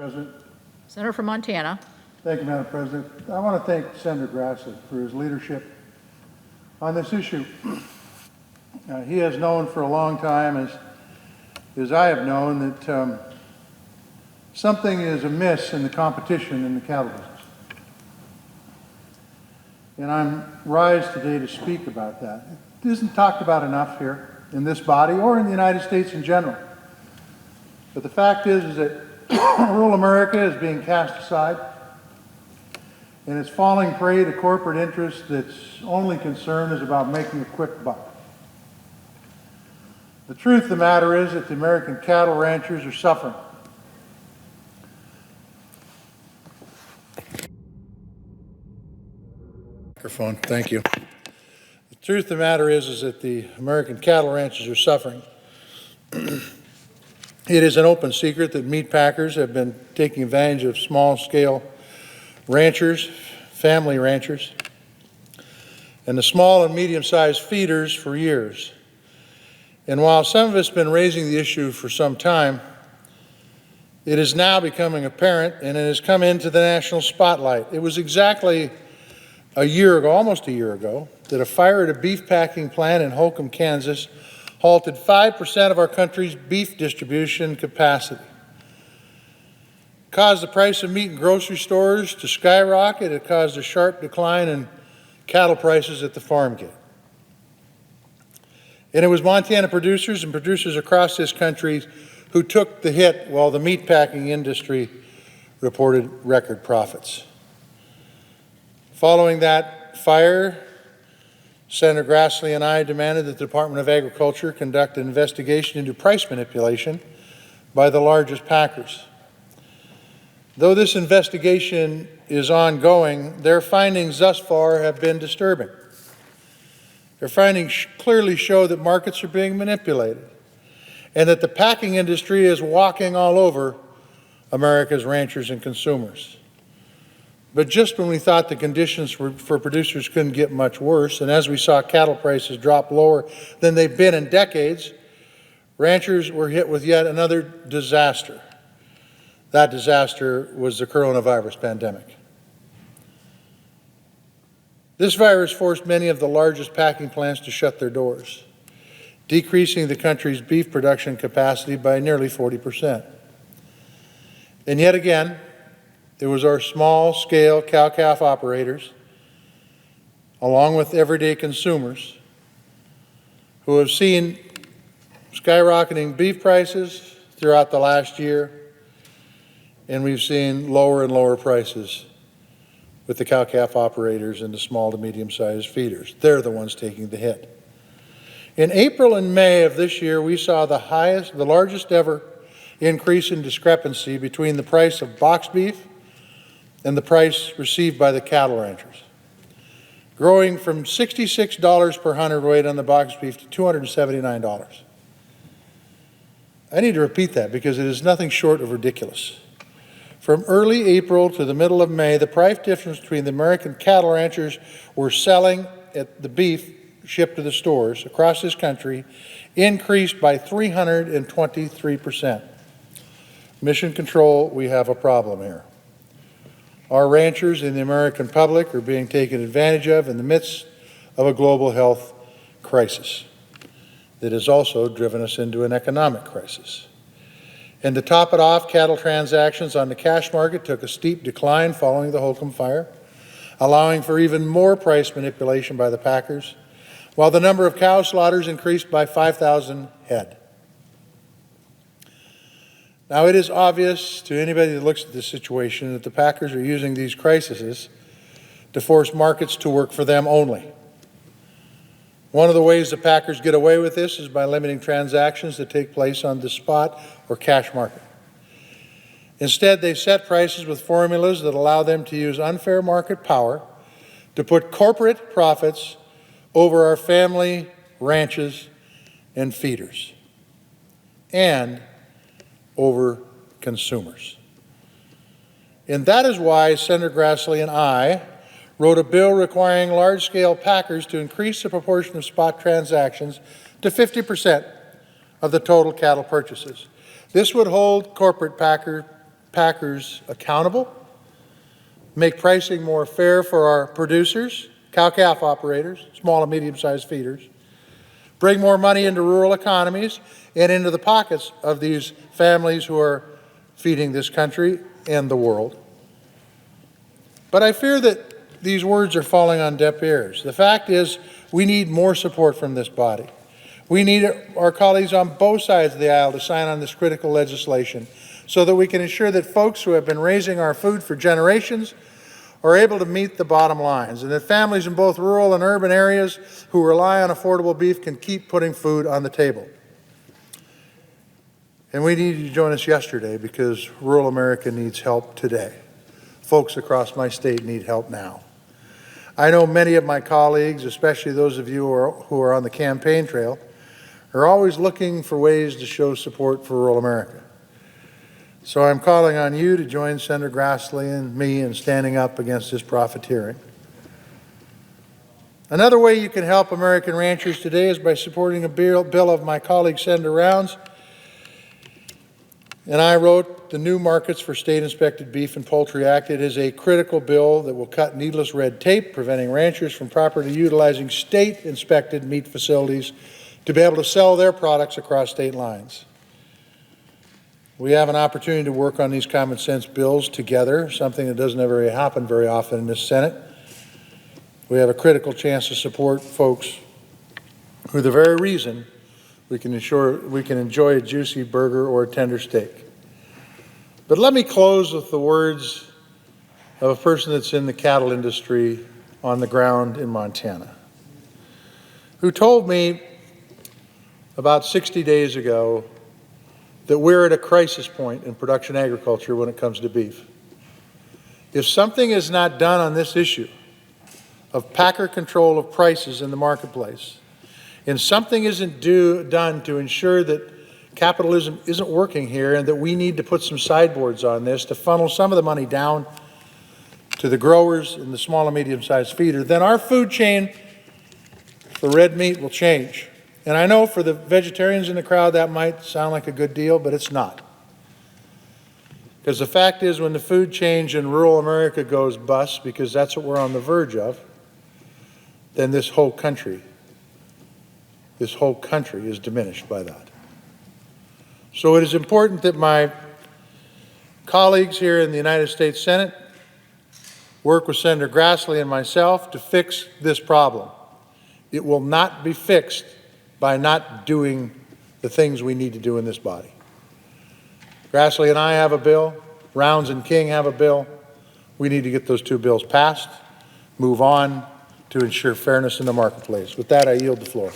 President. Senator from Montana. Thank you, Madam President. I want to thank Senator Grassley for his leadership on this issue. He has known for a long time, as I have known, that something is amiss in the competition in the cattle business. And I'm rise today to speak about that. It isn't talked about enough here in this body or in the United States in general. But the fact is that rural America is being cast aside, and it's falling prey to corporate interests that's only concern is about making a quick buck. The truth of the matter is that the American cattle ranchers are suffering. Microphone, thank you. The truth of the matter is that the American cattle ranchers are suffering. It is an open secret that meat packers have been taking advantage of small-scale ranchers, family ranchers, and the small and medium-sized feeders for years. And while some of us have been raising the issue for some time, it is now becoming apparent, and it has come into the national spotlight. It was exactly a year ago, almost a year ago, that a fire at a beef packing plant in Holcomb, Kansas, halted 5% of our country's beef distribution capacity. It caused the price of meat in grocery stores to skyrocket. It caused a sharp decline in cattle prices at the farm gate. And it was Montana producers and producers across this country who took the hit while the meat packing industry reported record profits. Following that fire, Senator Grassley and I demanded that the Department of Agriculture conduct an investigation into price manipulation by the largest packers. Though this investigation is ongoing, their findings thus far have been disturbing. Their findings clearly show that markets are being manipulated and that the packing industry is walking all over America's ranchers and consumers. But just when we thought the conditions for producers couldn't get much worse, and as we saw cattle prices drop lower than they've been in decades, ranchers were hit with yet another disaster. That disaster was the coronavirus pandemic. This virus forced many of the largest packing plants to shut their doors, decreasing the country's beef production capacity by nearly 40%. And yet again, it was our small-scale cow-calf operators, along with everyday consumers, who have seen skyrocketing beef prices throughout the last year, and we've seen lower and lower prices with the cow-calf operators and the small to medium-sized feeders. They're the ones taking the hit. In April and May of this year, we saw the largest ever increase in discrepancy between the price of boxed beef and the price received by the cattle ranchers, growing from $66 per hundredweight on the boxed beef to $279. I need to repeat that because it is nothing short of ridiculous. From early April to the middle of May, the price difference between the American cattle ranchers were selling at the beef shipped to the stores across this country increased by 323%. Mission Control, we have a problem here. Our ranchers and the American public are being taken advantage of in the midst of a global health crisis that has also driven us into an economic crisis. And to top it off, cattle transactions on the cash market took a steep decline following the Holcomb fire, allowing for even more price manipulation by the packers, while the number of cow slaughters increased by 5,000 head. Now, it is obvious to anybody that looks at this situation that the packers are using these crises to force markets to work for them only. One of the ways the packers get away with this is by limiting transactions that take place on the spot or cash market. Instead, they set prices with formulas that allow them to use unfair market power to put corporate profits over our family ranches and feeders, and over consumers. And that is why Senator Grassley and I wrote a bill requiring large-scale packers to increase the proportion of spot transactions to 50% of the total cattle purchases. This would hold corporate packers accountable, make pricing more fair for our producers, cow-calf operators, small and medium-sized feeders, bring more money into rural economies and into the pockets of these families who are feeding this country and the world. But I fear that these words are falling on deaf ears. The fact is, we need more support from this body. We need our colleagues on both sides of the aisle to sign on this critical legislation so that we can ensure that folks who have been raising our food for generations are able to meet the bottom lines, and that families in both rural and urban areas who rely on affordable beef can keep putting food on the table. And we needed you to join us yesterday because rural America needs help today. Folks across my state need help now. I know many of my colleagues, especially those of you who are on the campaign trail, are always looking for ways to show support for rural America. So I'm calling on you to join Senator Grassley and me in standing up against this profiteering. Another way you can help American ranchers today is by supporting a bill of my colleague Senator Rounds and I wrote, the New Markets for State-Inspected Beef and Poultry Act. It is a critical bill that will cut needless red tape, preventing ranchers from properly utilizing state-inspected meat facilities to be able to sell their products across state lines. We have an opportunity to work on these common sense bills together, something that doesn't ever happen very often in this Senate. We have a critical chance to support folks who, the very reason we can enjoy a juicy burger or a tender steak. But let me close with the words of a person that's in the cattle industry on the ground in Montana, who told me about 60 days ago that we're at a crisis point in production agriculture when it comes to beef. If something is not done on this issue of packer control of prices in the marketplace, and something isn't done to ensure that capitalism isn't working here and that we need to put some sideboards on this to funnel some of the money down to the growers and the small and medium-sized feeder, then our food chain for red meat will change. And I know for the vegetarians in the crowd that might sound like a good deal, but it's not. Because the fact is, when the food chain in rural America goes bust, because that's what we're on the verge of, then this whole country is diminished by that. So it is important that my colleagues here in the United States Senate work with Senator Grassley and myself to fix this problem. It will not be fixed by not doing the things we need to do in this body. Grassley and I have a bill. Rounds and King have a bill. We need to get those two bills passed, move on to ensure fairness in the marketplace. With that, I yield the floor.